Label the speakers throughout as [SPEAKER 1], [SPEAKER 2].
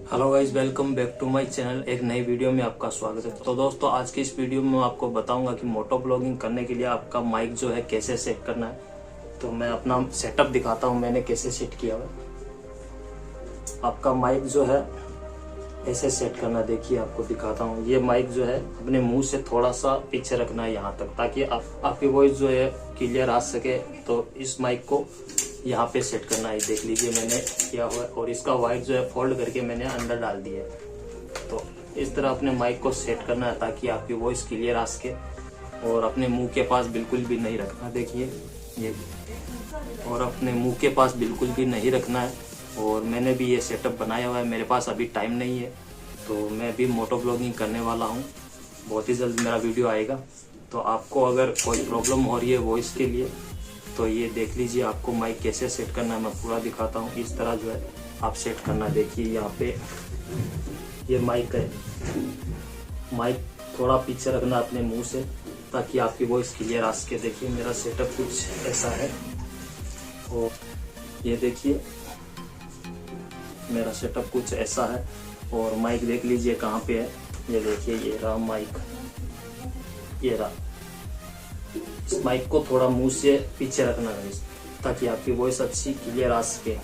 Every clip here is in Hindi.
[SPEAKER 1] Hello guys, welcome back to my channel. एक नई वीडियो में आपका स्वागत है। तो दोस्तों, आज की इस वीडियो में मैं आपको बताऊंगा कि मोटो ब्लॉगिंग करने के लिए आपका माइक जो है कैसे सेट करना है। तो मैं अपना सेटअप दिखाता हूं, मैंने कैसे सेट किया है। आपका माइक जो है ऐसे सेट करना, देखिए आपको दिखाता हूँ। ये माइक जो है अपने मुंह से थोड़ा सा पीछे रखना है यहाँ तक, ताकि आपकी वॉइस जो है क्लियर आ सके। तो इस माइक को यहाँ पे सेट करना है। देख लीजिए मैंने किया हुआ है, और इसका वायर जो है फोल्ड करके मैंने अंदर डाल दिया है। तो इस तरह अपने माइक को सेट करना है ताकि आपकी वॉइस क्लियर आ सके, और अपने मुंह के पास बिल्कुल भी नहीं रखना। देखिए ये, और अपने मुंह के पास बिल्कुल भी नहीं रखना है। और मैंने भी ये सेटअप बनाया हुआ है। मेरे पास अभी टाइम नहीं है, तो मैं भी मोटो ब्लॉगिंग करने वाला हूँ। बहुत ही जल्द मेरा वीडियो आएगा। तो आपको अगर कोई प्रॉब्लम हो रही है वॉइस के लिए, तो ये देख लीजिए आपको माइक कैसे सेट करना है। मैं पूरा दिखाता हूँ। इस तरह जो है आप सेट करना। देखिए यहाँ पे ये माइक है। माइक थोड़ा पीछे रखना अपने मुंह से, ताकि आपकी वॉइस क्लियर आ सके। देखिए मेरा सेटअप कुछ ऐसा है, और ये देखिए मेरा सेटअप कुछ ऐसा है। और माइक देख लीजिए कहाँ पे है। ये देखिए, ये रहा माइक, ये रहा। इस माइक को थोड़ा मुंह से पीछे रखना है, ताकि आपकी वॉइस अच्छी क्लियर आ सके।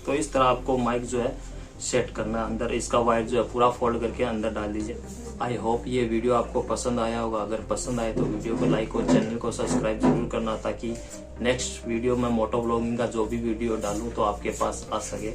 [SPEAKER 1] तो इस तरह आपको माइक जो है सेट करना है। अंदर इसका वायर जो है पूरा फोल्ड करके अंदर डाल दीजिए। आई होप ये वीडियो आपको पसंद आया होगा। अगर पसंद आए तो वीडियो को लाइक और चैनल को सब्सक्राइब जरूर करना, ताकि नेक्स्ट वीडियो में मोटो ब्लॉगिंग का जो भी वीडियो डालूं तो आपके पास आ सके।